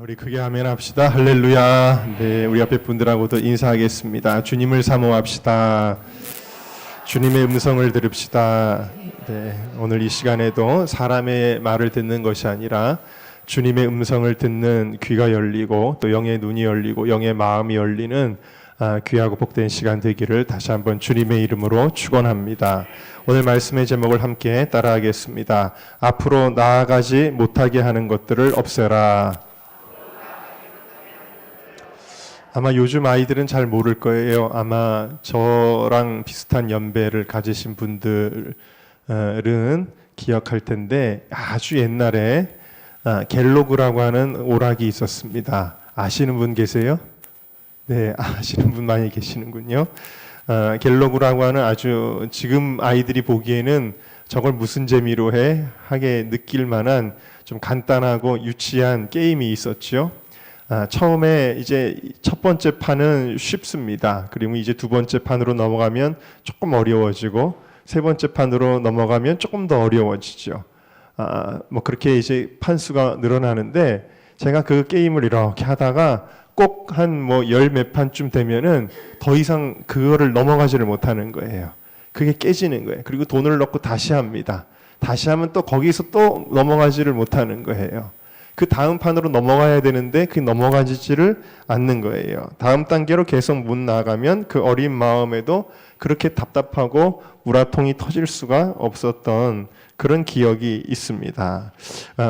우리 크게 아멘 합시다. 할렐루야. 네, 우리 앞에 분들하고도 인사하겠습니다. 주님을 사모합시다. 주님의 음성을 들읍시다. 네, 오늘 이 시간에도 사람의 말을 듣는 것이 아니라 주님의 음성을 듣는 귀가 열리고 또 영의 눈이 열리고 영의 마음이 열리는 귀하고 복된 시간 되기를 다시 한번 주님의 이름으로 축원합니다. 오늘 말씀의 제목을 함께 따라하겠습니다. 앞으로 나아가지 못하게 하는 것들을 없애라. 아마 요즘 아이들은 잘 모를 거예요. 아마 저랑 비슷한 연배를 가지신 분들은 기억할 텐데 아주 옛날에 갤로그라고 하는 오락이 있었습니다. 아시는 분 계세요? 네, 아시는 분 많이 계시는군요. 갤로그라고 하는 아주 지금 아이들이 보기에는 저걸 무슨 재미로 하게 느낄 만한 좀 간단하고 유치한 게임이 있었죠. 처음에 이제 첫 번째 판은 쉽습니다. 그리고 이제 두 번째 판으로 넘어가면 조금 어려워지고 세 번째 판으로 넘어가면 조금 더 어려워지죠. 뭐 그렇게 이제 판수가 늘어나는데 제가 그 게임을 이렇게 하다가 꼭 한 뭐 열 몇 판쯤 되면은 더 이상 그거를 넘어가지를 못하는 거예요. 그게 깨지는 거예요. 그리고 돈을 넣고 다시 합니다. 다시 하면 또 거기서 또 넘어가지를 못하는 거예요. 그 다음 판으로 넘어가야 되는데 그 넘어가지를 않는 거예요. 다음 단계로 계속 못 나가면 그 어린 마음에도 그렇게 답답하고 우라통이 터질 수가 없었던 그런 기억이 있습니다.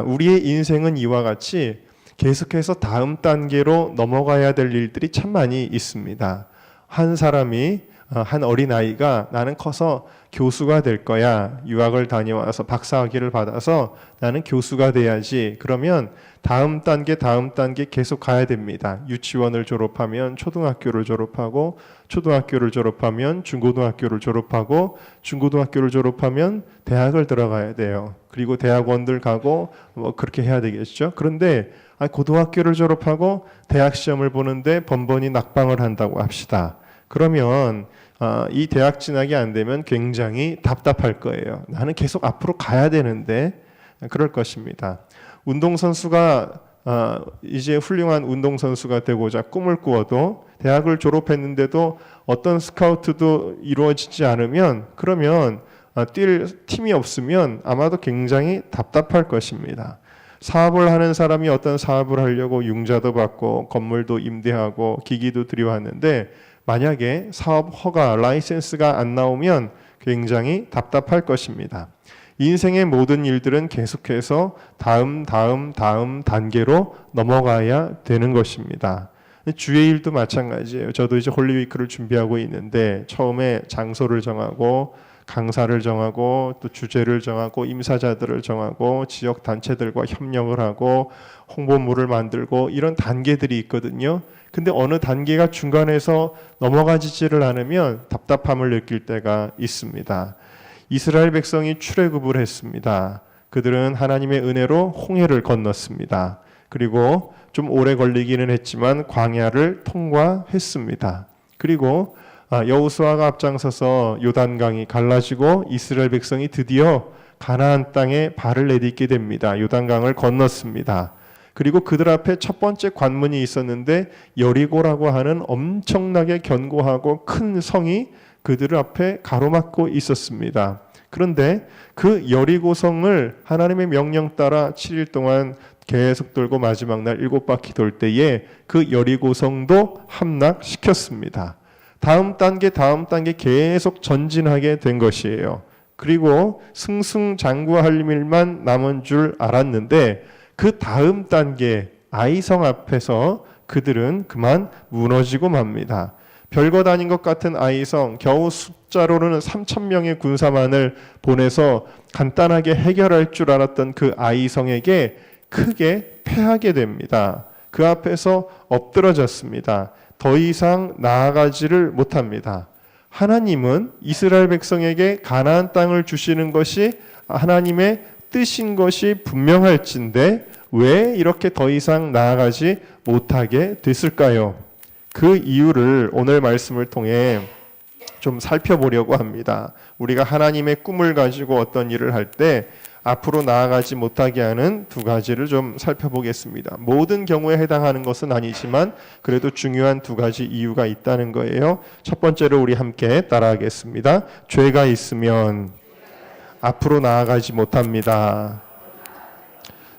우리의 인생은 이와 같이 계속해서 다음 단계로 넘어가야 될 일들이 참 많이 있습니다. 한 사람이 한 어린아이가 나는 커서 교수가 될 거야. 유학을 다녀와서 박사학위를 받아서 나는 교수가 돼야지. 그러면 다음 단계 계속 가야 됩니다. 유치원을 졸업하면 초등학교를 졸업하고 초등학교를 졸업하면 중고등학교를 졸업하고 중고등학교를 졸업하면 대학을 들어가야 돼요. 그리고 대학원들 가고 뭐 그렇게 해야 되겠죠. 그런데 고등학교를 졸업하고 대학 시험을 보는데 번번이 낙방을 한다고 합시다. 그러면 이 대학 진학이 안 되면 굉장히 답답할 거예요. 나는 계속 앞으로 가야 되는데 그럴 것입니다. 운동선수가 이제 훌륭한 운동선수가 되고자 꿈을 꾸어도 대학을 졸업했는데도 어떤 스카우트도 이루어지지 않으면 그러면 뛸 팀이 없으면 아마도 굉장히 답답할 것입니다. 사업을 하는 사람이 어떤 사업을 하려고 융자도 받고 건물도 임대하고 기기도 들여왔는데 만약에 사업 허가, 라이센스가 안 나오면 굉장히 답답할 것입니다. 인생의 모든 일들은 계속해서 다음 단계로 넘어가야 되는 것입니다. 주의 일도 마찬가지예요. 저도 이제 홀리위크를 준비하고 있는데 처음에 장소를 정하고 강사를 정하고 또 주제를 정하고 임사자들을 정하고 지역 단체들과 협력을 하고 홍보물을 만들고 이런 단계들이 있거든요. 근데 어느 단계가 중간에서 넘어가지를 않으면 답답함을 느낄 때가 있습니다. 이스라엘 백성이 출애굽을 했습니다. 그들은 하나님의 은혜로 홍해를 건넜습니다. 그리고 좀 오래 걸리기는 했지만 광야를 통과했습니다. 그리고 여호수아가 앞장서서 요단강이 갈라지고 이스라엘 백성이 드디어 가나안 땅에 발을 내딛게 됩니다. 요단강을 건넜습니다. 그리고 그들 앞에 첫 번째 관문이 있었는데 여리고라고 하는 엄청나게 견고하고 큰 성이 그들 앞에 가로막고 있었습니다. 그런데 그 여리고성을 하나님의 명령 따라 7일 동안 계속 돌고 마지막 날 7바퀴 돌 때에 그 여리고성도 함락시켰습니다. 다음 단계 계속 전진하게 된 것이에요. 그리고 승승장구할 일만 남은 줄 알았는데 그 다음 단계 아이성 앞에서 그들은 그만 무너지고 맙니다. 별것 아닌 것 같은 아이성, 겨우 숫자로는 3,000명의 군사만을 보내서 간단하게 해결할 줄 알았던 그 아이성에게 크게 패하게 됩니다. 그 앞에서 엎드러졌습니다. 더 이상 나아가지를 못합니다. 하나님은 이스라엘 백성에게 가나안 땅을 주시는 것이 하나님의 뜻인 것이 분명할진데 왜 이렇게 더 이상 나아가지 못하게 됐을까요? 그 이유를 오늘 말씀을 통해 좀 살펴보려고 합니다. 우리가 하나님의 꿈을 가지고 어떤 일을 할 때 앞으로 나아가지 못하게 하는 두 가지를 좀 살펴보겠습니다. 모든 경우에 해당하는 것은 아니지만 그래도 중요한 두 가지 이유가 있다는 거예요. 첫 번째로 우리 함께 따라하겠습니다. 죄가 있으면 앞으로 나아가지 못합니다.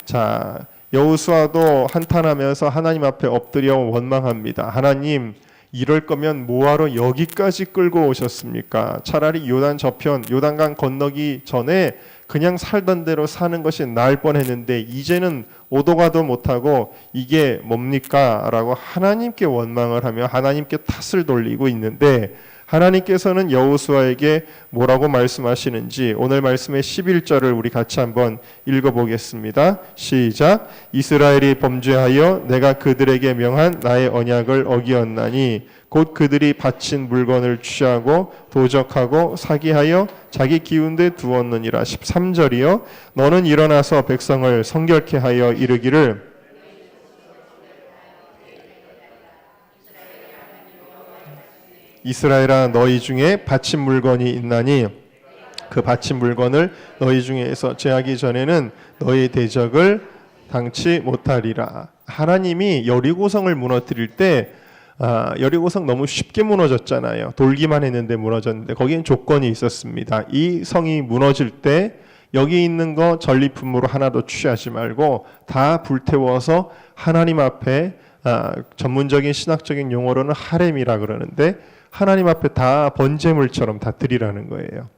자, 여호수아도 한탄하면서 하나님 앞에 엎드려 원망합니다. 하나님, 이럴 거면 뭐하러 여기까지 끌고 오셨습니까? 차라리 요단 저편, 요단강 건너기 전에 그냥 살던 대로 사는 것이 나을 뻔했는데 이제는 오도 가도 못하고 이게 뭡니까? 라고 하나님께 원망을 하며 하나님께 탓을 돌리고 있는데 하나님께서는 여호수아에게 뭐라고 말씀하시는지 오늘 말씀의 11절을 우리 같이 한번 읽어보겠습니다. 시작. 이스라엘이 범죄하여 내가 그들에게 명한 나의 언약을 어기었나니 곧 그들이 바친 물건을 취하고 도적하고 사기하여 자기 기운 데 두었느니라. 13절이요. 너는 일어나서 백성을 성결케 하여 이르기를 이스라엘아 너희 중에 바친 물건이 있나니 그 바친 물건을 너희 중에서 제하기 전에는 너희 대적을 당치 못하리라. 하나님이 여리고성을 무너뜨릴 때 여리고성 너무 쉽게 무너졌잖아요. 돌기만 했는데 무너졌는데 거기엔 조건이 있었습니다. 이 성이 무너질 때 여기 있는 거 전리품으로 하나도 취하지 말고 다 불태워서 하나님 앞에 전문적인 신학적인 용어로는 하렘이라 그러는데 하나님 앞에 다 번제물처럼 다 드리라는 거예요.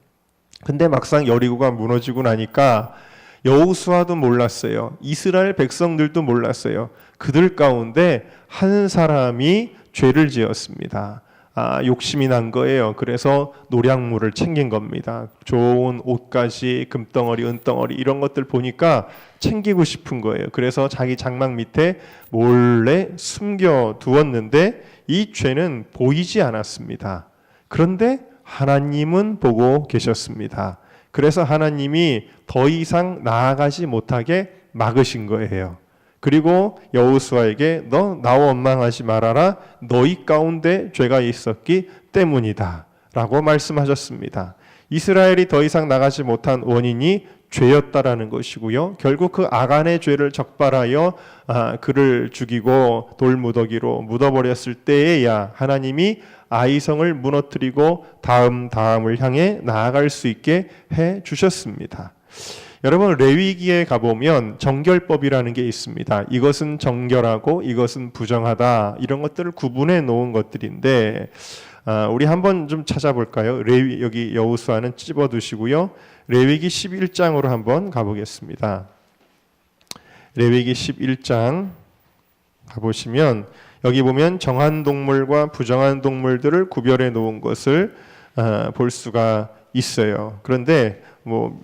근데 막상 여리고가 무너지고 나니까 여호수아도 몰랐어요. 이스라엘 백성들도 몰랐어요. 그들 가운데 한 사람이 죄를 지었습니다. 욕심이 난 거예요. 그래서 노략물을 챙긴 겁니다. 좋은 옷까지 금덩어리, 은덩어리 이런 것들 보니까 챙기고 싶은 거예요. 그래서 자기 장막 밑에 몰래 숨겨 두었는데 이 죄는 보이지 않았습니다. 그런데 하나님은 보고 계셨습니다. 그래서 하나님이 더 이상 나아가지 못하게 막으신 거예요. 그리고 여호수아에게 너 나와 원망하지 말아라. 너희 가운데 죄가 있었기 때문이다 라고 말씀하셨습니다. 이스라엘이 더 이상 나가지 못한 원인이 죄였다라는 것이고요. 결국 그 아간의 죄를 적발하여 그를 죽이고 돌무더기로 묻어버렸을 때에야 하나님이 아이성을 무너뜨리고 다음을 향해 나아갈 수 있게 해 주셨습니다. 여러분 레위기에 가보면 정결법이라는 게 있습니다. 이것은 정결하고 이것은 부정하다 이런 것들을 구분해 놓은 것들인데 우리 한번 좀 찾아볼까요? 여기 여호수아는 찝어두시고요. 레위기 11장으로 한번 가보겠습니다. 레위기 11장 가보시면 여기 보면 정한 동물과 부정한 동물들을 구별해 놓은 것을 볼 수가 있어요. 그런데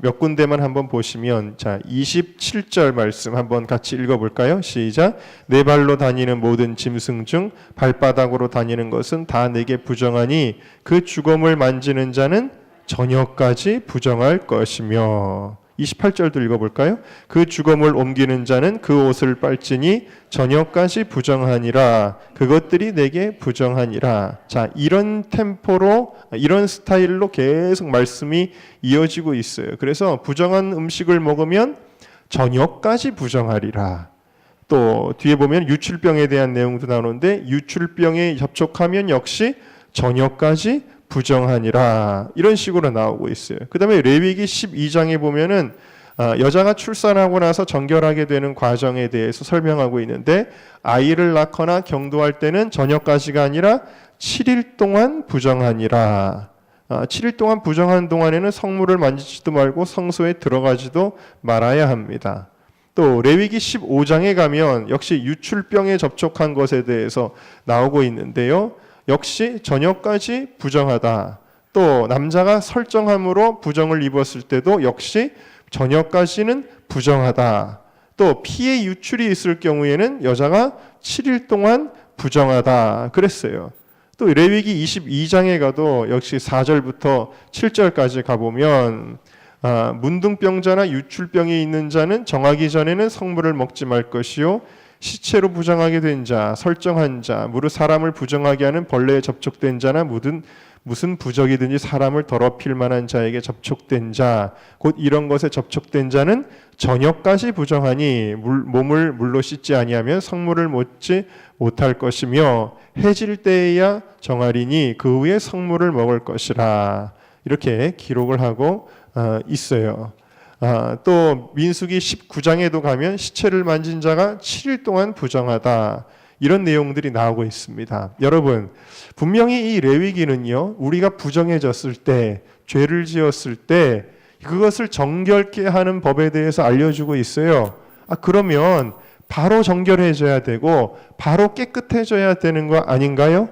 몇 군데만 한번 보시면 27절 말씀 한번 같이 읽어볼까요? 시작. 내 발로 다니는 모든 짐승 중 발바닥으로 다니는 것은 다 내게 부정하니 그 주검을 만지는 자는 저녁까지 부정할 것이며 28절도 읽어볼까요? 그 주검을 옮기는 자는 그 옷을 빨지니 저녁까지 부정하니라. 그것들이 내게 부정하니라. 자, 이런 템포로 이런 스타일로 계속 말씀이 이어지고 있어요. 그래서 부정한 음식을 먹으면 저녁까지 부정하리라. 또 뒤에 보면 유출병에 대한 내용도 나오는데 유출병에 접촉하면 역시 저녁까지 부정하니라. 이런 식으로 나오고 있어요. 그 다음에 레위기 12장에 보면은 여자가 출산하고 나서 정결하게 되는 과정에 대해서 설명하고 있는데 아이를 낳거나 경도할 때는 저녁까지가 아니라 7일 동안 부정하니라. 7일 동안 부정한 동안에는 성물을 만지지도 말고 성소에 들어가지도 말아야 합니다. 또 레위기 15장에 가면 역시 유출병에 접촉한 것에 대해서 나오고 있는데요. 역시 저녁까지 부정하다. 또 남자가 설정함으로 부정을 입었을 때도 역시 저녁까지는 부정하다. 또 피의 유출이 있을 경우에는 여자가 7일 동안 부정하다 그랬어요. 또 레위기 22장에 가도 역시 4절부터 7절까지 가보면 문둥병자나 유출병이 있는 자는 정하기 전에는 성물을 먹지 말 것이요 시체로 부정하게 된 자, 설정한 자, 무릇 사람을 부정하게 하는 벌레에 접촉된 자나 무슨 부적이든지 사람을 더럽힐 만한 자에게 접촉된 자, 곧 이런 것에 접촉된 자는 저녁까지 부정하니 몸을 물로 씻지 아니하면 성물을 먹지 못할 것이며 해질 때에야 정하리니 그 후에 성물을 먹을 것이라. 이렇게 기록을 하고 있어요. 또 민수기 19장에도 가면 시체를 만진 자가 7일 동안 부정하다. 이런 내용들이 나오고 있습니다. 여러분, 분명히 이 레위기는요, 우리가 부정해졌을 때, 죄를 지었을 때 그것을 정결케 하는 법에 대해서 알려주고 있어요. 그러면 바로 정결해져야 되고 바로 깨끗해져야 되는 거 아닌가요?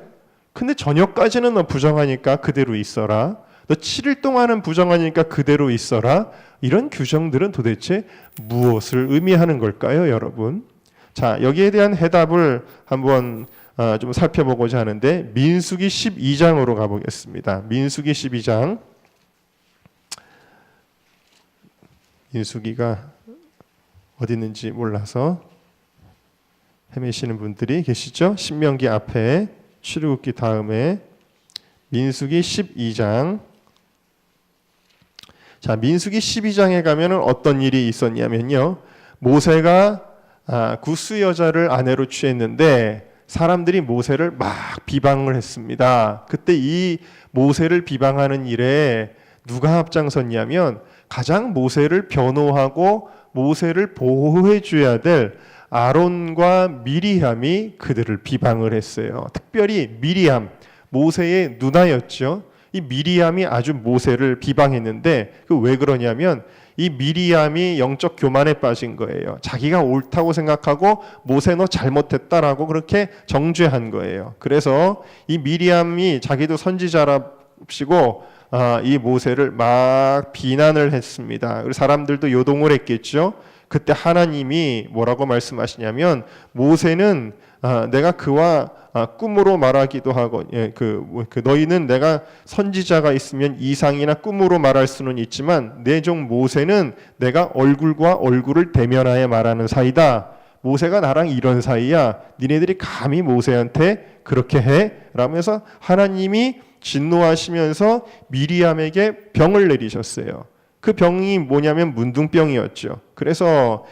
근데 저녁까지는 너 부정하니까 그대로 있어라. 너 7일 동안은 부정하니까 그대로 있어라. 이런 규정들은 도대체 무엇을 의미하는 걸까요, 여러분? 자, 여기에 대한 해답을 한번 좀 살펴보고자 하는데 민수기 12장으로 가보겠습니다. 민수기 12장. 민수기가 어디 있는지 몰라서 헤매시는 분들이 계시죠? 신명기 앞에 출애굽기 다음에 민수기 12장. 자, 민수기 12장에 가면은 어떤 일이 있었냐면요, 모세가 구스 여자를 아내로 취했는데 사람들이 모세를 막 비방을 했습니다. 그때 이 모세를 비방하는 일에 누가 앞장섰냐면 가장 모세를 변호하고 모세를 보호해 줘야 될 아론과 미리암이 그들을 비방을 했어요. 특별히 미리암, 모세의 누나였죠. 이 미리암이 아주 모세를 비방했는데 그 왜 그러냐면 이 미리암이 영적 교만에 빠진 거예요. 자기가 옳다고 생각하고 모세 너 잘못했다라고 그렇게 정죄한 거예요. 그래서 이 미리암이 자기도 선지자랍시고 이 모세를 막 비난을 했습니다. 그리고 사람들도 요동을 했겠죠. 그때 하나님이 뭐라고 말씀하시냐면 모세는 내가 그와 꿈으로 말하기도 하고 너희는 내가 선지자가 있으면 이상이나 꿈으로 말할 수는 있지만 내 종 모세는 내가 얼굴과 얼굴을 대면하여 말하는 사이다. 모세가 나랑 이런 사이야. 니네들이 감히 모세한테 그렇게 해? 라면서 하나님이 진노하시면서 미리암에게 병을 내리셨어요. 그 병이 뭐냐면 문둥병이었죠. 그래서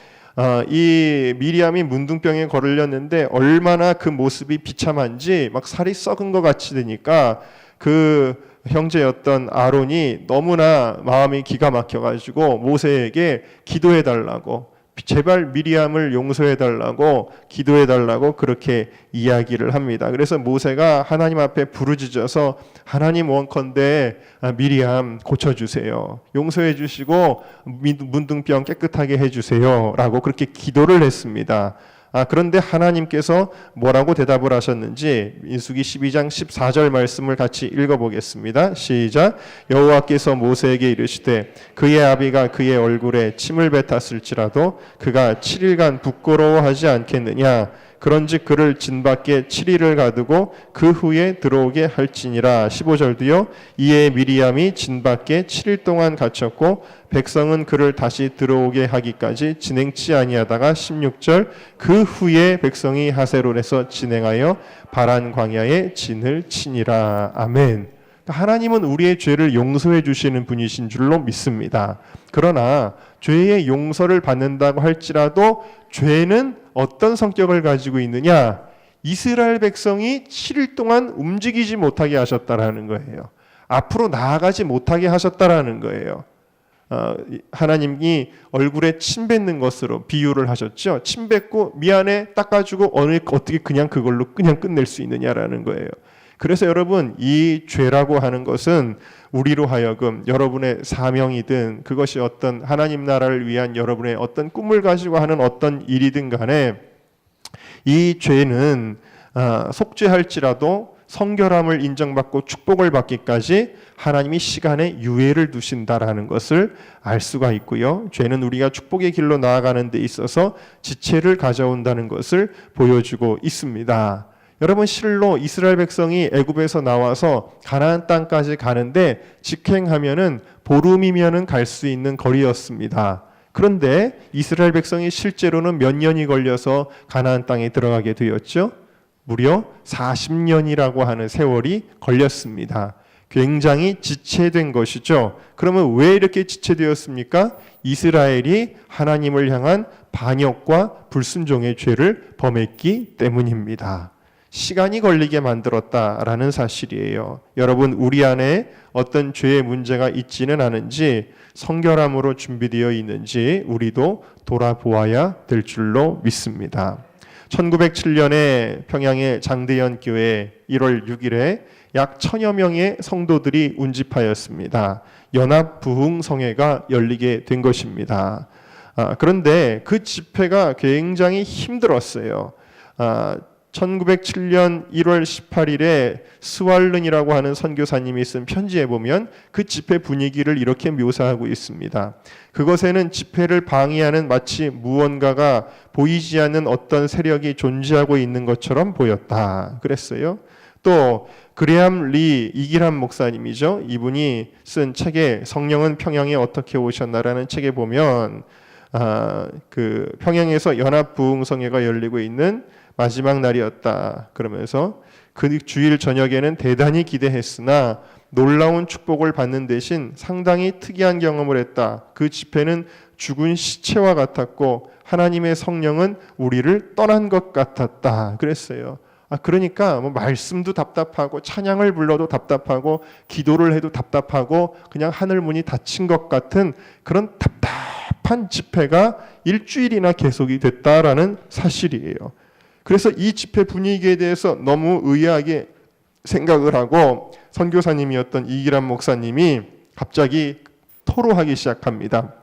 이 미리암이 문둥병에 걸렸는데 얼마나 그 모습이 비참한지 막 살이 썩은 것 같이 되니까 그 형제였던 아론이 너무나 마음이 기가 막혀가지고 모세에게 기도해달라고, 제발 미리암을 용서해달라고 기도해달라고 그렇게 이야기를 합니다. 그래서 모세가 하나님 앞에 부르짖어서 하나님 원컨대 미리암 고쳐주세요, 용서해 주시고 문둥병 깨끗하게 해주세요 라고 그렇게 기도를 했습니다. 그런데 하나님께서 뭐라고 대답을 하셨는지 민수기 12장 14절 말씀을 같이 읽어보겠습니다. 시작. 여호와께서 모세에게 이르시되 그의 아비가 그의 얼굴에 침을 뱉었을지라도 그가 7일간 부끄러워하지 않겠느냐. 그런즉 그를 진 밖에 7일을 가두고 그 후에 들어오게 할지니라. 15절도요. 이에 미리암이 진 밖에 7일 동안 갇혔고 백성은 그를 다시 들어오게 하기까지 진행치 아니하다가 16절 그 후에 백성이 하세론에서 진행하여 바란 광야에 진을 치니라. 아멘. 하나님은 우리의 죄를 용서해 주시는 분이신 줄로 믿습니다. 그러나 죄의 용서를 받는다고 할지라도 죄는 어떤 성격을 가지고 있느냐? 이스라엘 백성이 7일 동안 움직이지 못하게 하셨다라는 거예요. 앞으로 나아가지 못하게 하셨다라는 거예요. 하나님이 얼굴에 침 뱉는 것으로 비유를 하셨죠. 침 뱉고 미안해 닦아주고 어떻게 그냥 그걸로 그냥 끝낼 수 있느냐라는 거예요. 그래서 여러분, 이 죄라고 하는 것은 우리로 하여금 여러분의 사명이든 그것이 어떤 하나님 나라를 위한 여러분의 어떤 꿈을 가지고 하는 어떤 일이든 간에 이 죄는 속죄할지라도 성결함을 인정받고 축복을 받기까지 하나님이 시간에 유예를 두신다라는 것을 알 수가 있고요. 죄는 우리가 축복의 길로 나아가는 데 있어서 지체를 가져온다는 것을 보여주고 있습니다. 여러분, 실로 이스라엘 백성이 애굽에서 나와서 가나안 땅까지 가는데 직행하면은 보름이면은 갈 수 있는 거리였습니다. 그런데 이스라엘 백성이 실제로는 몇 년이 걸려서 가나안 땅에 들어가게 되었죠? 무려 40년이라고 하는 세월이 걸렸습니다. 굉장히 지체된 것이죠. 그러면 왜 이렇게 지체되었습니까? 이스라엘이 하나님을 향한 반역과 불순종의 죄를 범했기 때문입니다. 시간이 걸리게 만들었다라는 사실이에요. 여러분, 우리 안에 어떤 죄의 문제가 있지는 않은지, 성결함으로 준비되어 있는지 우리도 돌아보아야 될 줄로 믿습니다. 1907년에 평양의 장대현 교회 1월 6일에 약 1000여 명의 성도들이 운집하였습니다. 연합부흥성회가 열리게 된 것입니다. 그런데 그 집회가 굉장히 힘들었어요. 1907년 1월 18일에 스왈른이라고 하는 선교사님이 쓴 편지에 보면 그 집회 분위기를 이렇게 묘사하고 있습니다. 그것에는 집회를 방해하는 마치 무언가가 보이지 않는 어떤 세력이 존재하고 있는 것처럼 보였다 그랬어요. 또 그레함 리 이길함 목사님이죠. 이분이 쓴 책에 성령은 평양에 어떻게 오셨나라는 책에 보면 그 평양에서 연합부흥성회가 열리고 있는 마지막 날이었다 그러면서 그 주일 저녁에는 대단히 기대했으나 놀라운 축복을 받는 대신 상당히 특이한 경험을 했다. 그 집회는 죽은 시체와 같았고 하나님의 성령은 우리를 떠난 것 같았다 그랬어요. 그러니까 뭐 말씀도 답답하고 찬양을 불러도 답답하고 기도를 해도 답답하고 그냥 하늘 문이 닫힌 것 같은 그런 답답한 집회가 일주일이나 계속이 됐다라는 사실이에요. 그래서 이 집회 분위기에 대해서 너무 의아하게 생각을 하고 선교사님이었던 이기람 목사님이 갑자기 토로하기 시작합니다.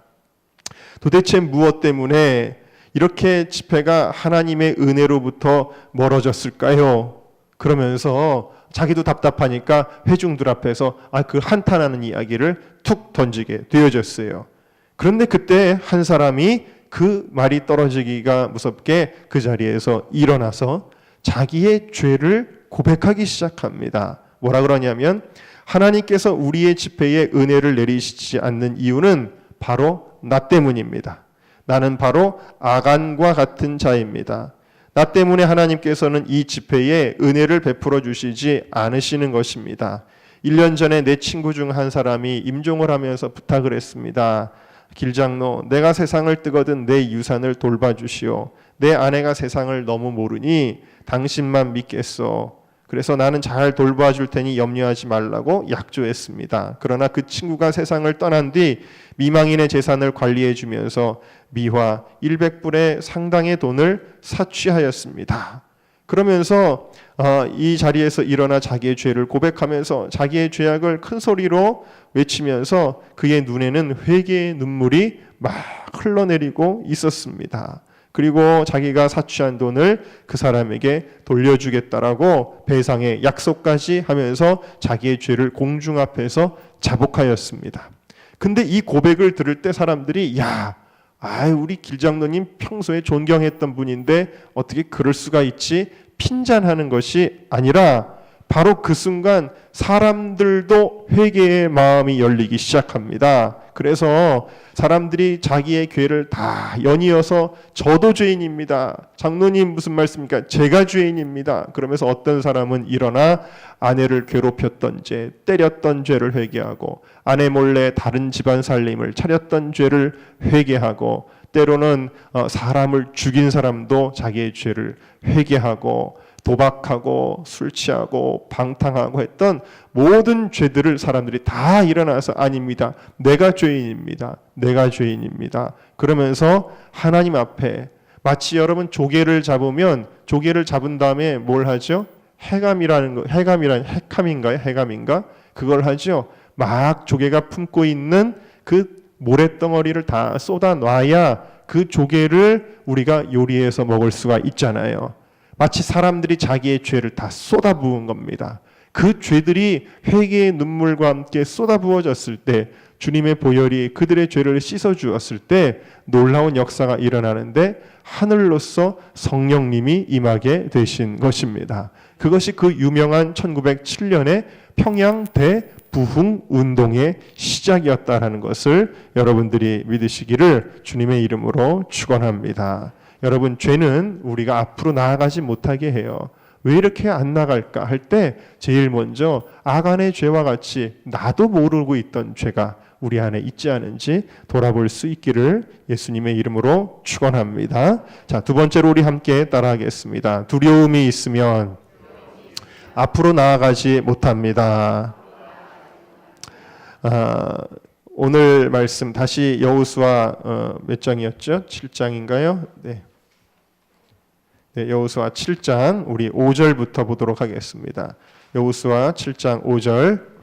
도대체 무엇 때문에 이렇게 집회가 하나님의 은혜로부터 멀어졌을까요? 그러면서 자기도 답답하니까 회중들 앞에서 그 한탄하는 이야기를 툭 던지게 되어졌어요. 그런데 그때 한 사람이 그 말이 떨어지기가 무섭게 그 자리에서 일어나서 자기의 죄를 고백하기 시작합니다. 뭐라 그러냐면 하나님께서 우리의 집회에 은혜를 내리시지 않는 이유는 바로 나 때문입니다. 나는 바로 아간과 같은 자입니다. 나 때문에 하나님께서는 이 집회에 은혜를 베풀어 주시지 않으시는 것입니다. 1년 전에 내 친구 중 한 사람이 임종을 하면서 부탁을 했습니다. 길장로, 내가 세상을 뜨거든 내 유산을 돌봐주시오. 내 아내가 세상을 너무 모르니 당신만 믿겠소. 그래서 나는 잘 돌봐줄 테니 염려하지 말라고 약조했습니다. 그러나 그 친구가 세상을 떠난 뒤 미망인의 재산을 관리해 주면서 미화 100불의 상당의 돈을 사취하였습니다. 그러면서 이 자리에서 일어나 자기의 죄를 고백하면서 자기의 죄악을 큰 소리로 외치면서 그의 눈에는 회개의 눈물이 막 흘러내리고 있었습니다. 그리고 자기가 사취한 돈을 그 사람에게 돌려주겠다라고 배상의 약속까지 하면서 자기의 죄를 공중 앞에서 자복하였습니다. 근데 이 고백을 들을 때 사람들이 우리 길장로님 평소에 존경했던 분인데 어떻게 그럴 수가 있지? 핀잔하는 것이 아니라 바로 그 순간 사람들도 회개의 마음이 열리기 시작합니다. 그래서 사람들이 자기의 죄를 다 연이어서 저도 죄인입니다. 장로님 무슨 말씀입니까? 제가 죄인입니다. 그러면서 어떤 사람은 일어나 아내를 괴롭혔던 죄, 때렸던 죄를 회개하고 아내 몰래 다른 집안 살림을 차렸던 죄를 회개하고 때로는 사람을 죽인 사람도 자기의 죄를 회개하고 도박하고 술 취하고 방탕하고 했던 모든 죄들을 사람들이 다 일어나서 아닙니다. 내가 죄인입니다. 내가 죄인입니다. 그러면서 하나님 앞에 마치 여러분 조개를 잡으면 조개를 잡은 다음에 뭘 하죠? 해감인가? 그걸 하죠. 막 조개가 품고 있는 그 모래덩어리를 다 쏟아놔야 그 조개를 우리가 요리해서 먹을 수가 있잖아요. 마치 사람들이 자기의 죄를 다 쏟아부은 겁니다. 그 죄들이 회개의 눈물과 함께 쏟아부어졌을 때 주님의 보혈이 그들의 죄를 씻어주었을 때 놀라운 역사가 일어나는데 하늘로서 성령님이 임하게 되신 것입니다. 그것이 그 유명한 1907년에 평양 대부흥 운동의 시작이었다라는 것을 여러분들이 믿으시기를 주님의 이름으로 축원합니다. 여러분, 죄는 우리가 앞으로 나아가지 못하게 해요. 왜 이렇게 안 나갈까 할 때 제일 먼저 아간의 죄와 같이 나도 모르고 있던 죄가 우리 안에 있지 않은지 돌아볼 수 있기를 예수님의 이름으로 축원합니다. 자, 두 번째로 우리 함께 따라하겠습니다. 두려움이 있으면 앞으로 나아가지 못합니다. 오늘 말씀 다시 여호수아 몇 장이었죠? 7장인가요? 네. 네, 여호수아 7장 우리 5절부터 보도록 하겠습니다. 여호수아 7장 5절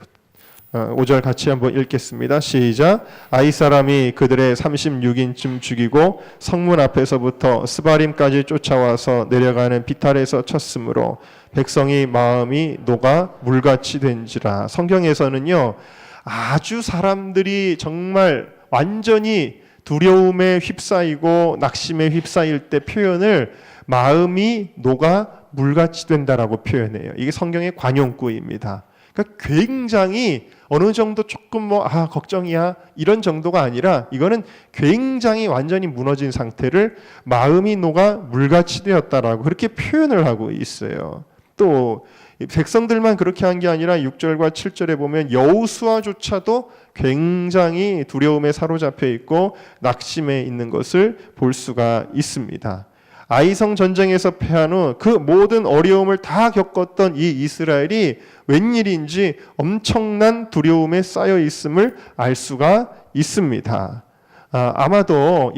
같이 한번 읽겠습니다. 시작. 아이 사람이 그들의 36인쯤 죽이고 성문 앞에서부터 스바림까지 쫓아와서 내려가는 비탈에서 쳤으므로 백성이 마음이 녹아 물같이 된지라. 성경에서는요, 아주 사람들이 정말 완전히 두려움에 휩싸이고 낙심에 휩싸일 때 표현을 마음이 녹아 물같이 된다라고 표현해요. 이게 성경의 관용구입니다. 그러니까 굉장히 어느 정도 조금 걱정이야 이런 정도가 아니라 이거는 굉장히 완전히 무너진 상태를 마음이 녹아 물같이 되었다라고 그렇게 표현을 하고 있어요. 또 백성들만 그렇게 한 게 아니라 6절과 7절에 보면 여호수아조차도 굉장히 두려움에 사로잡혀 있고 낙심해 있는 것을 볼 수가 있습니다. 아이성 전쟁에서 패한 후 그 모든 어려움을 다 겪었던 이 이스라엘이 웬일인지 엄청난 두려움에 쌓여 있음을 알 수가 있습니다. 아마도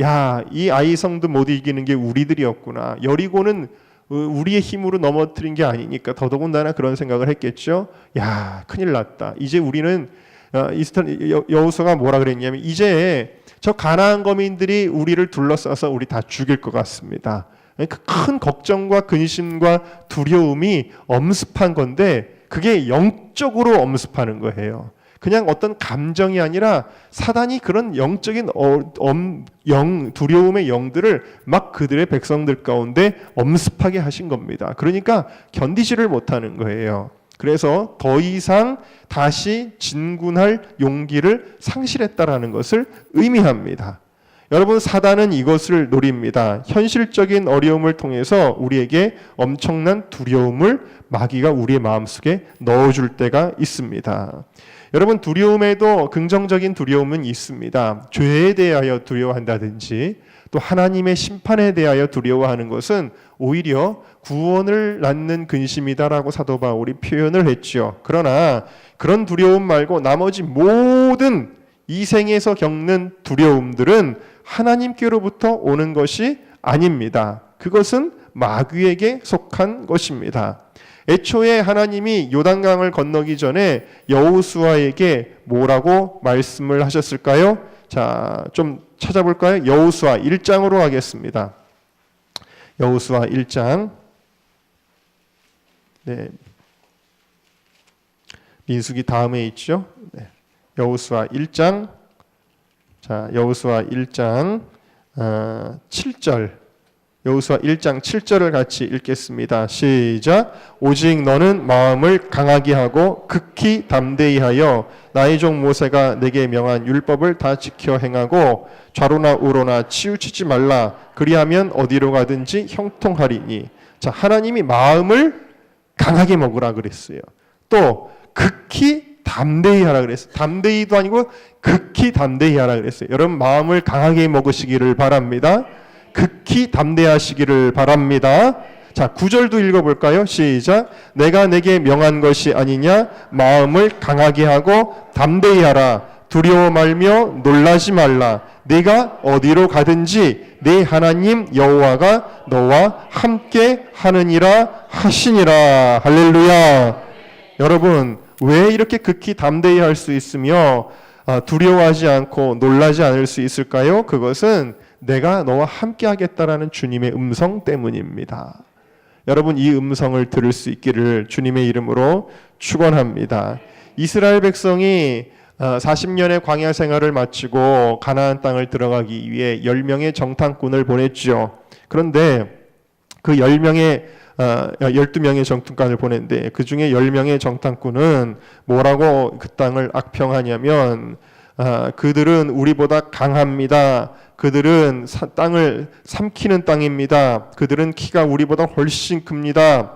이 아이성도 못 이기는 게 우리들이었구나. 여리고는 우리의 힘으로 넘어뜨린 게 아니니까 더더군다나 그런 생각을 했겠죠. 큰일 났다. 이제 우리는 여호수아가 뭐라 그랬냐면 이제 저 가나안 거민들이 우리를 둘러싸서 우리 다 죽일 것 같습니다. 그 큰 걱정과 근심과 두려움이 엄습한 건데 그게 영적으로 엄습하는 거예요. 그냥 어떤 감정이 아니라 사단이 그런 영적인 두려움의 영들을 막 그들의 백성들 가운데 엄습하게 하신 겁니다. 그러니까 견디지를 못하는 거예요. 그래서 더 이상 다시 진군할 용기를 상실했다라는 것을 의미합니다. 여러분, 사단은 이것을 노립니다. 현실적인 어려움을 통해서 우리에게 엄청난 두려움을 마귀가 우리의 마음속에 넣어줄 때가 있습니다. 여러분, 두려움에도 긍정적인 두려움은 있습니다. 죄에 대하여 두려워한다든지 또 하나님의 심판에 대하여 두려워하는 것은 오히려 구원을 낳는 근심이다라고 사도 바울이 표현을 했죠. 그러나 그런 두려움 말고 나머지 모든 이 생에서 겪는 두려움들은 하나님께로부터 오는 것이 아닙니다. 그것은 마귀에게 속한 것입니다. 애초에 하나님이 요단강을 건너기 전에 여호수아에게 뭐라고 말씀을 하셨을까요? 자, 좀 찾아볼까요? 여호수아 1장으로 하겠습니다. 여호수아 1장. 네. 민수기 다음에 있죠? 네. 여호수아 1장. 자, 여호수아 1장 7절. 여호수아 1장 7절을 같이 읽겠습니다. 시작. 오직 너는 마음을 강하게 하고 극히 담대히 하여 나의 종 모세가 내게 명한 율법을 다 지켜 행하고 좌로나 우로나 치우치지 말라. 그리하면 어디로 가든지 형통하리니. 자, 하나님이 마음을 강하게 먹으라 그랬어요. 또 극히 담대히 하라 그랬어요. 담대히도 아니고 극히 담대히 하라 그랬어요. 여러분, 마음을 강하게 먹으시기를 바랍니다. 극히 담대하시기를 바랍니다. 자, 9절도 읽어볼까요? 시작. 내가 내게 명한 것이 아니냐? 마음을 강하게 하고 담대히 하라. 두려워 말며 놀라지 말라. 네가 어디로 가든지 네 하나님 여호와가 너와 함께 하느니라 하시니라. 할렐루야. 여러분, 왜 이렇게 극히 담대히 할 수 있으며 두려워하지 않고 놀라지 않을 수 있을까요? 그것은 내가 너와 함께 하겠다라는 주님의 음성 때문입니다. 여러분, 이 음성을 들을 수 있기를 주님의 이름으로 축원합니다. 이스라엘 백성이 40년의 광야 생활을 마치고 가나안 땅을 들어가기 위해 10명의 정탐꾼을 보냈죠. 그런데 그 10명의 12명의 정탐꾼을 보냈는데 그 중에 10명의 정탐꾼은 뭐라고 그 땅을 악평하냐면 그들은 우리보다 강합니다. 그들은 땅을 삼키는 땅입니다. 그들은 키가 우리보다 훨씬 큽니다.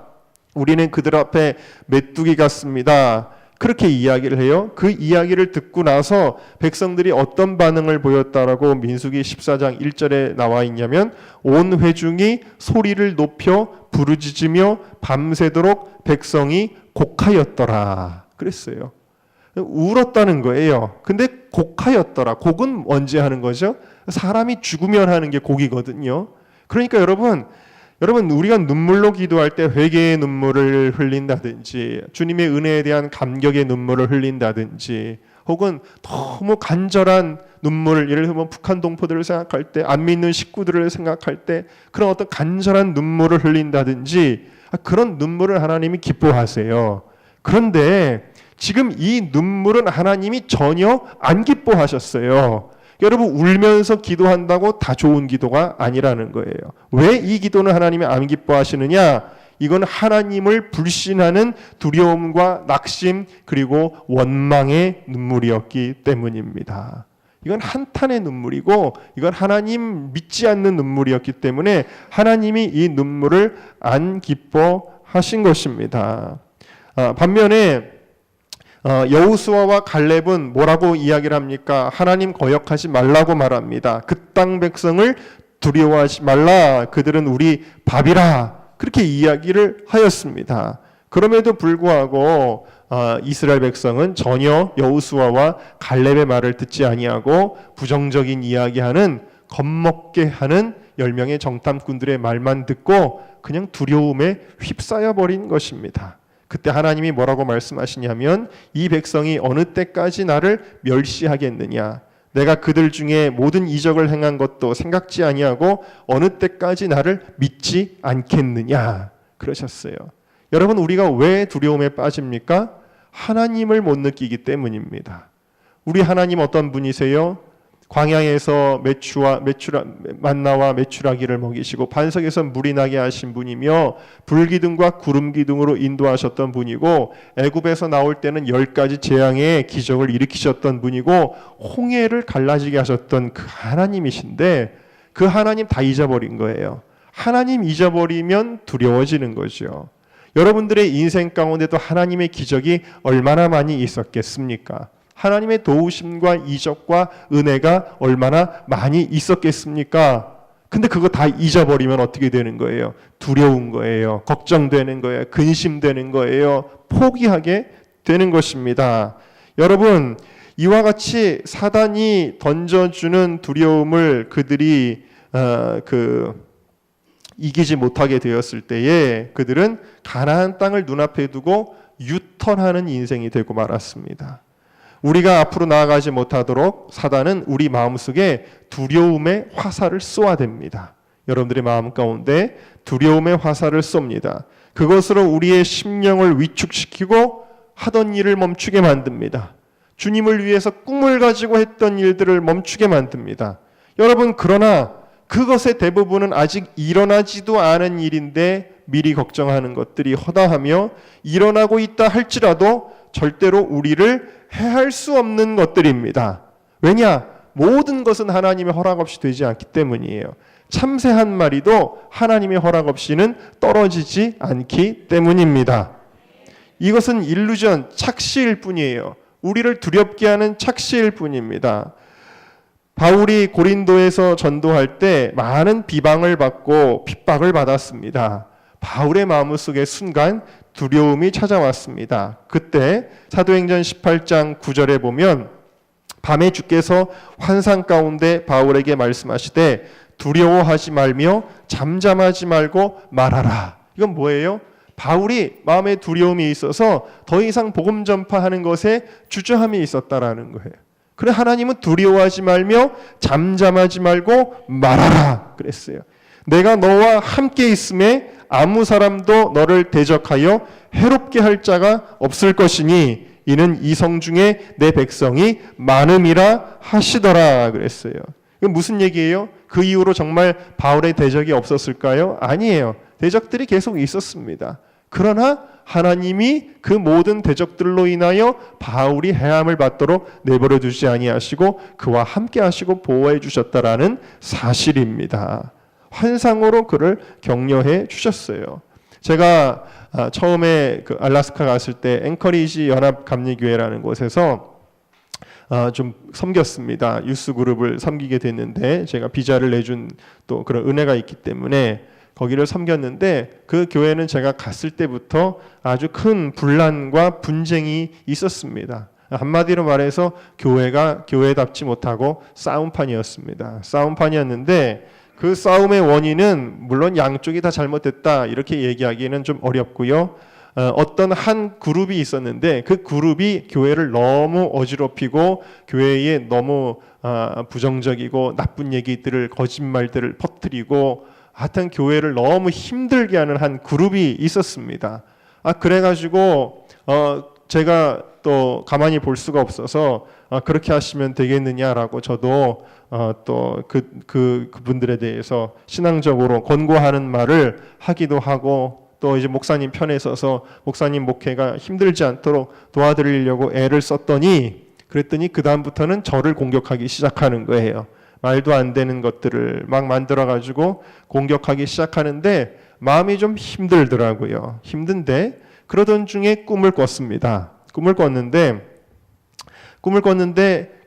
우리는 그들 앞에 메뚜기 같습니다. 그렇게 이야기를 해요. 그 이야기를 듣고 나서 백성들이 어떤 반응을 보였다라고 민수기 14장 1절에 나와 있냐면 온 회중이 소리를 높여 부르짖으며 밤새도록 백성이 곡하였더라 그랬어요. 울었다는 거예요. 근데 곡하였더라. 곡은 언제 하는 거죠? 사람이 죽으면 하는 게 곡이거든요. 그러니까 여러분 우리가 눈물로 기도할 때 회개의 눈물을 흘린다든지 주님의 은혜에 대한 감격의 눈물을 흘린다든지 혹은 너무 간절한 눈물, 예를 들면 북한 동포들을 생각할 때, 안 믿는 식구들을 생각할 때 그런 어떤 간절한 눈물을 흘린다든지 그런 눈물을 하나님이 기뻐하세요. 그런데 지금 이 눈물은 하나님이 전혀 안 기뻐하셨어요. 여러분 울면서 기도한다고 다 좋은 기도가 아니라는 거예요. 왜 이 기도는 하나님이 안 기뻐하시느냐? 이건 하나님을 불신하는 두려움과 낙심 그리고 원망의 눈물이었기 때문입니다. 이건 한탄의 눈물이고 이건 하나님 믿지 않는 눈물이었기 때문에 하나님이 이 눈물을 안 기뻐하신 것입니다. 반면에 여호수아와 갈렙은 뭐라고 이야기를 합니까? 하나님 거역하지 말라고 말합니다. 그 땅 백성을 두려워하지 말라. 그들은 우리 밥이라. 그렇게 이야기를 하였습니다. 그럼에도 불구하고 이스라엘 백성은 전혀 여호수아와 갈렙의 말을 듣지 아니하고 부정적인 이야기하는 겁먹게 하는 10명의 정탐꾼들의 말만 듣고 그냥 두려움에 휩싸여 버린 것입니다. 그때 하나님이 뭐라고 말씀하시냐면 이 백성이 어느 때까지 나를 멸시하겠느냐? 내가 그들 중에 모든 이적을 행한 것도 생각지 아니하고 어느 때까지 나를 믿지 않겠느냐? 그러셨어요. 여러분 우리가 왜 두려움에 빠집니까? 하나님을 못 느끼기 때문입니다. 우리 하나님 어떤 분이세요? 광야에서 만나와 메추라기를 먹이시고 반석에서 물이 나게 하신 분이며 불기둥과 구름기둥으로 인도하셨던 분이고 애굽에서 나올 때는 10가지 재앙의 기적을 일으키셨던 분이고 홍해를 갈라지게 하셨던 그 하나님이신데 그 하나님 다 잊어버린 거예요. 하나님 잊어버리면 두려워지는 거죠. 여러분들의 인생 가운데도 하나님의 기적이 얼마나 많이 있었겠습니까? 하나님의 도우심과 이적과 은혜가 얼마나 많이 있었겠습니까? 근데 그거 다 잊어버리면 어떻게 되는 거예요? 두려운 거예요. 걱정되는 거예요. 근심되는 거예요. 포기하게 되는 것입니다. 여러분, 이와 같이 사단이 던져주는 두려움을 그들이 이기지 못하게 되었을 때에 그들은 가나안 땅을 눈앞에 두고 유턴하는 인생이 되고 말았습니다. 우리가 앞으로 나아가지 못하도록 사단은 우리 마음속에 두려움의 화살을 쏘아댑니다. 여러분들의 마음 가운데 두려움의 화살을 쏩니다. 그것으로 우리의 심령을 위축시키고 하던 일을 멈추게 만듭니다. 주님을 위해서 꿈을 가지고 했던 일들을 멈추게 만듭니다. 여러분 그러나 그것의 대부분은 아직 일어나지도 않은 일인데 미리 걱정하는 것들이 허다하며 일어나고 있다 할지라도 절대로 우리를 해할 수 없는 것들입니다. 왜냐? 모든 것은 하나님의 허락 없이 되지 않기 때문이에요. 참새 한 마리도 하나님의 허락 없이는 떨어지지 않기 때문입니다. 이것은 일루전, 착시일 뿐이에요. 우리를 두렵게 하는 착시일 뿐입니다. 바울이 고린도에서 전도할 때 많은 비방을 받고 핍박을 받았습니다. 바울의 마음속에 순간 두려움이 찾아왔습니다. 그때 사도행전 18장 9절에 보면 밤에 주께서 환상 가운데 바울에게 말씀하시되 두려워하지 말며 잠잠하지 말고 말하라. 이건 뭐예요? 바울이 마음에 두려움이 있어서 더 이상 복음 전파하는 것에 주저함이 있었다라는 거예요. 그래 하나님은 두려워하지 말며 잠잠하지 말고 말하라 그랬어요. 내가 너와 함께 있음에 아무 사람도 너를 대적하여 해롭게 할 자가 없을 것이니 이는 이성 중에 내 백성이 많음이라 하시더라 그랬어요. 이건 무슨 얘기예요? 그 이후로 정말 바울의 대적이 없었을까요? 아니에요. 대적들이 계속 있었습니다. 그러나 하나님이 그 모든 대적들로 인하여 바울이 해함을 받도록 내버려 두지 아니하시고 그와 함께 하시고 보호해 주셨다라는 사실입니다. 환상으로 그를 격려해 주셨어요. 제가 처음에 그 알래스카 갔을 때 앵커리지 연합감리교회라는 곳에서 좀 섬겼습니다. 유스 그룹을 섬기게 됐는데 제가 비자를 내준 또 그런 은혜가 있기 때문에 거기를 섬겼는데 그 교회는 제가 갔을 때부터 아주 큰 분란과 분쟁이 있었습니다. 한마디로 말해서 교회가 교회답지 못하고 싸움판이었습니다. 싸움판이었는데 그 싸움의 원인은 물론 양쪽이 다 잘못됐다 이렇게 얘기하기는 좀 어렵고요. 어떤 한 그룹이 있었는데 그 그룹이 교회를 너무 어지럽히고 교회에 너무 부정적이고 나쁜 얘기들을 거짓말들을 퍼뜨리고 하여튼 교회를 너무 힘들게 하는 한 그룹이 있었습니다. 그래가지고 제가 또 가만히 볼 수가 없어서 그렇게 하시면 되겠느냐라고 저도 또 그분들에 대해서 신앙적으로 권고하는 말을 하기도 하고 또 이제 목사님 편에 서서 목사님 목회가 힘들지 않도록 도와드리려고 애를 썼더니 그랬더니 그 다음부터는 저를 공격하기 시작하는 거예요. 말도 안 되는 것들을 막 만들어가지고 공격하기 시작하는데 마음이 좀 힘들더라고요. 힘든데 그러던 중에 꿈을 꿨습니다. 꿈을 꿨는데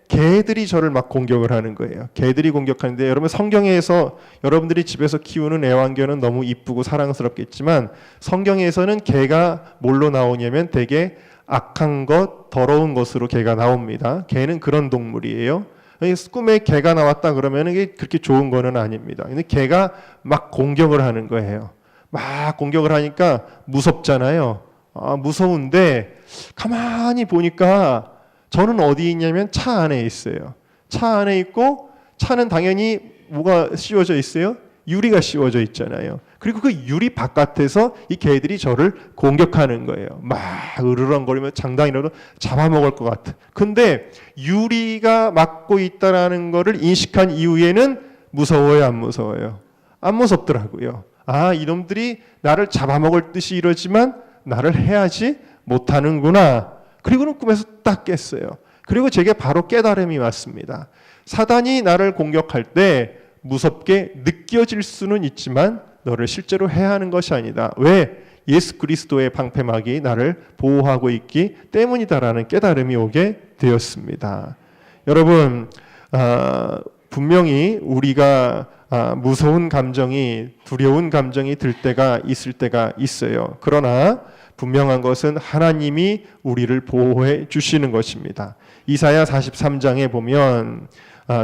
개들이 저를 막 공격을 하는 거예요. 개들이 공격하는데 여러분 성경에서 여러분들이 집에서 키우는 애완견은 너무 이쁘고 사랑스럽겠지만 성경에서는 개가 뭘로 나오냐면 되게 악한 것, 더러운 것으로 개가 나옵니다. 개는 그런 동물이에요. 꿈에 개가 나왔다 그러면 이게 그렇게 좋은 거는 아닙니다. 근데 개가 막 공격을 하는 거예요. 막 공격을 하니까 무섭잖아요. 무서운데 가만히 보니까 저는 어디 있냐면 차 안에 있어요. 차 안에 있고 차는 당연히 뭐가 씌워져 있어요? 유리가 씌워져 있잖아요. 그리고 그 유리 바깥에서 이 개들이 저를 공격하는 거예요. 막 으르렁거리며 장단이라도 잡아먹을 것 같아. 근데 유리가 막고 있다라는 거를 인식한 이후에는 무서워요, 안 무서워요? 안 무섭더라고요. 이놈들이 나를 잡아먹을 듯이 이러지만 나를 해하지 못하는구나. 그리고는 꿈에서 딱 깼어요. 그리고 제게 바로 깨달음이 왔습니다. 사단이 나를 공격할 때 무섭게 느껴질 수는 있지만 너를 실제로 해하는 것이 아니다. 왜? 예수 그리스도의 방패막이 나를 보호하고 있기 때문이다라는 깨달음이 오게 되었습니다. 여러분, 분명히 우리가 무서운 감정이, 두려운 감정이 들 때가 있을 때가 있어요. 그러나 분명한 것은 하나님이 우리를 보호해 주시는 것입니다. 이사야 43장에 보면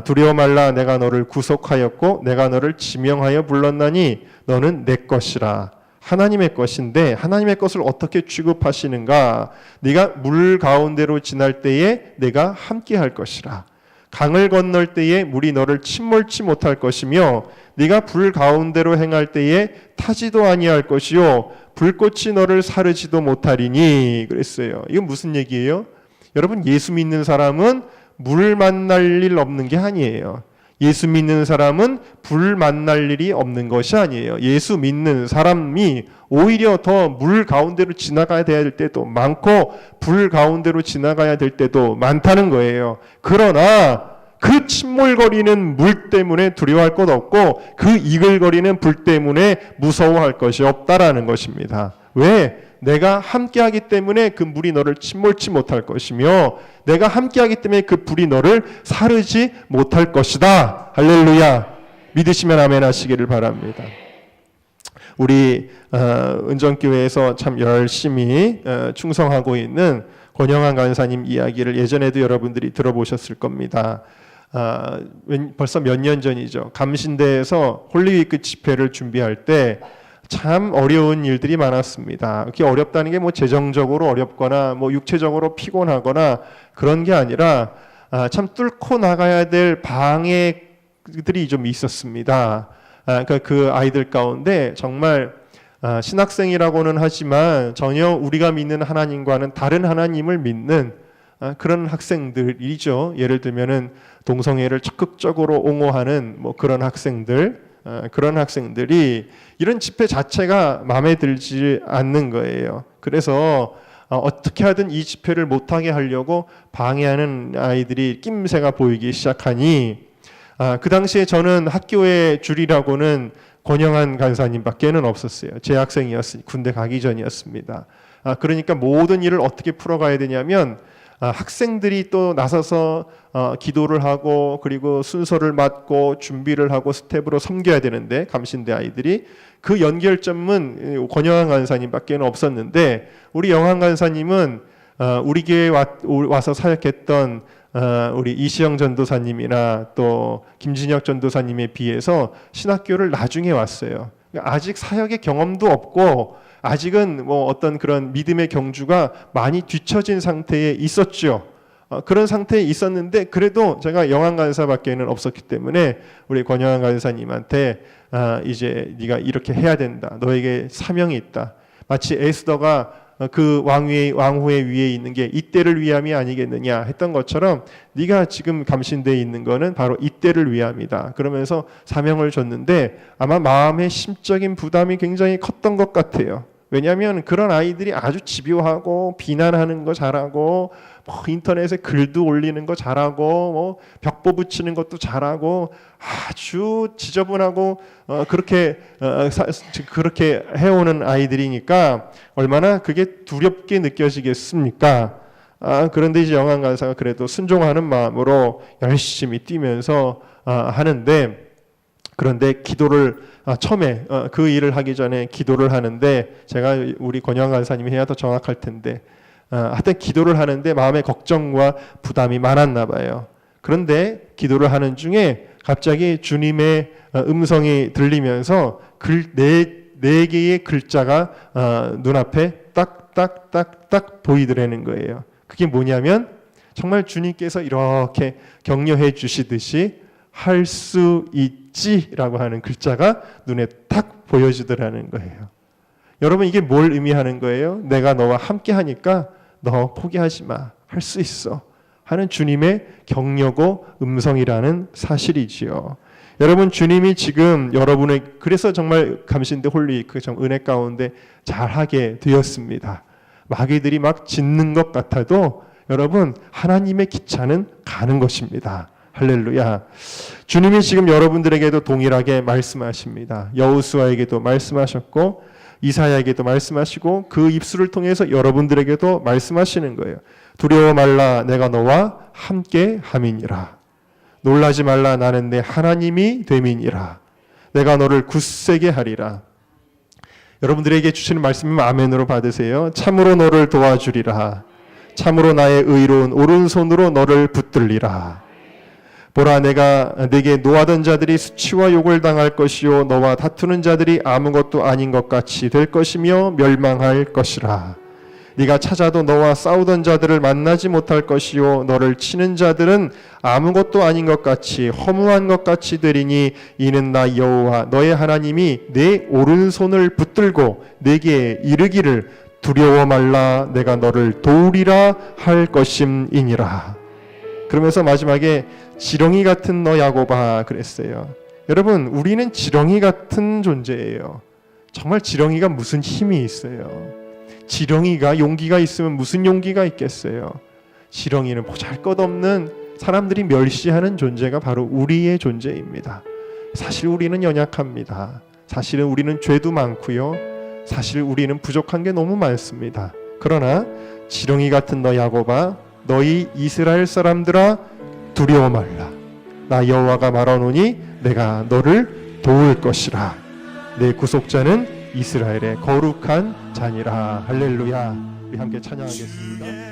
두려워 말라 내가 너를 구속하였고 내가 너를 지명하여 불렀나니 너는 내 것이라. 하나님의 것인데 하나님의 것을 어떻게 취급하시는가? 네가 물 가운데로 지날 때에 내가 함께 할 것이라. 강을 건널 때에 물이 너를 침몰치 못할 것이며 네가 불 가운데로 행할 때에 타지도 아니할 것이요 불꽃이 너를 사르지도 못하리니 그랬어요. 이건 무슨 얘기예요? 여러분, 예수 믿는 사람은 물 만날 일 없는 게 아니에요. 예수 믿는 사람은 불 만날 일이 없는 것이 아니에요. 예수 믿는 사람이 오히려 더 물 가운데로 지나가야 될 때도 많고 불 가운데로 지나가야 될 때도 많다는 거예요. 그러나 그 침몰거리는 물 때문에 두려워할 것 없고 그 이글거리는 불 때문에 무서워할 것이 없다라는 것입니다. 왜? 내가 함께하기 때문에 그 물이 너를 침몰치 못할 것이며 내가 함께하기 때문에 그 불이 너를 사르지 못할 것이다. 할렐루야. 믿으시면 아멘 하시기를 바랍니다. 우리 은정교회에서 참 열심히 충성하고 있는 권영환 간사님 이야기를 예전에도 여러분들이 들어보셨을 겁니다. 벌써 몇 년 전이죠. 감신대에서 홀리위크 집회를 준비할 때 참 어려운 일들이 많았습니다. 그게 어렵다는 게 뭐 재정적으로 어렵거나 뭐 육체적으로 피곤하거나 그런 게 아니라 참 뚫고 나가야 될 방해들이 좀 있었습니다. 그러니까 그 아이들 가운데 정말 신학생이라고는 하지만 전혀 우리가 믿는 하나님과는 다른 하나님을 믿는 그런 학생들이죠. 예를 들면은 동성애를 적극적으로 옹호하는 뭐 그런 학생들, 그런 학생들이 이런 집회 자체가 마음에 들지 않는 거예요. 그래서 어떻게 하든 이 집회를 못하게 하려고 방해하는 아이들이 낌새가 보이기 시작하니 그 당시에 저는 학교의 줄이라고는 권영한 간사님밖에는 없었어요. 재학생이었으니 군대 가기 전이었습니다. 그러니까 모든 일을 어떻게 풀어가야 되냐면 학생들이 또 나서서 기도를 하고 그리고 순서를 맡고 준비를 하고 스텝으로 섬겨야 되는데 감신대 아이들이 그 연결점은 권영한 간사님밖에는 없었는데 우리 영한 간사님은 우리 교회에 와서 사역했던 우리 이시영 전도사님이나 또 김진혁 전도사님에 비해서 신학교를 나중에 왔어요. 아직 사역의 경험도 없고 아직은 뭐 어떤 그런 믿음의 경주가 많이 뒤처진 상태에 있었죠. 그런 상태에 있었는데 그래도 제가 영한 간사밖에는 없었기 때문에 우리 권영한 간사님한테 이제 네가 이렇게 해야 된다. 너에게 사명이 있다. 마치 에스더가 그 왕후의 위에 있는 게 이때를 위함이 아니겠느냐 했던 것처럼 네가 지금 감신대에 있는 거는 바로 이때를 위함이다. 그러면서 사명을 줬는데 아마 마음의 심적인 부담이 굉장히 컸던 것 같아요. 왜냐하면 그런 아이들이 아주 집요하고 비난하는 거 잘하고 뭐 인터넷에 글도 올리는 거 잘하고 뭐 벽보 붙이는 것도 잘하고 아주 지저분하고 그렇게 해오는 아이들이니까 얼마나 그게 두렵게 느껴지겠습니까? 그런데 이제 영한 간사가 그래도 순종하는 마음으로 열심히 뛰면서 하는데 그런데 기도를 처음에 그 일을 하기 전에 기도를 하는데 제가 우리 권영 간사님이 해야 더 정확할 텐데 하여튼 기도를 하는데 마음의 걱정과 부담이 많았나 봐요. 그런데 기도를 하는 중에 갑자기 주님의 음성이 들리면서 네 개의 글자가 눈앞에 딱딱딱딱 보이더라는 거예요. 그게 뭐냐면 정말 주님께서 이렇게 격려해 주시듯이 할 수 있지라고 하는 글자가 눈에 딱 보여지더라는 거예요. 여러분 이게 뭘 의미하는 거예요? 내가 너와 함께 하니까 너 포기하지 마. 할 수 있어. 하는 주님의 격려고 음성이라는 사실이지요. 여러분 주님이 지금 여러분의 그래서 정말 감신대 홀리위크 은혜 가운데 잘하게 되었습니다. 마귀들이 막 짖는 것 같아도 여러분 하나님의 기차는 가는 것입니다. 할렐루야. 주님이 지금 여러분들에게도 동일하게 말씀하십니다. 여호수아에게도 말씀하셨고 이사야에게도 말씀하시고 그 입술을 통해서 여러분들에게도 말씀하시는 거예요. 두려워 말라 내가 너와 함께 함이니라. 놀라지 말라 나는 내 하나님이 됨이니라. 내가 너를 굳세게 하리라. 여러분들에게 주시는 말씀이면 아멘으로 받으세요. 참으로 너를 도와주리라. 참으로 나의 의로운 오른손으로 너를 붙들리라. 보라 내가 네게 노하던 자들이 수치와 욕을 당할 것이요 너와 다투는 자들이 아무것도 아닌 것 같이 될 것이며 멸망할 것이라. 네가 찾아도 너와 싸우던 자들을 만나지 못할 것이요 너를 치는 자들은 아무것도 아닌 것 같이 허무한 것 같이 되리니 이는 나 여호와 너의 하나님이 내 오른손을 붙들고 내게 이르기를 두려워 말라 내가 너를 도우리라 할 것임이니라. 그러면서 마지막에 지렁이 같은 너 야곱아 그랬어요. 여러분 우리는 지렁이 같은 존재예요. 정말 지렁이가 무슨 힘이 있어요. 지렁이가 용기가 있으면 무슨 용기가 있겠어요. 지렁이는 보잘것없는 사람들이 멸시하는 존재가 바로 우리의 존재입니다. 사실 우리는 연약합니다. 사실은 우리는 죄도 많고요. 사실 우리는 부족한 게 너무 많습니다. 그러나 지렁이 같은 너 야곱아 너희 이스라엘 사람들아 두려워 말라. 나 여호와가 말하노니 내가 너를 도울 것이라. 내 구속자는 이스라엘의 거룩한 자니라. 할렐루야. 우리 함께 찬양하겠습니다.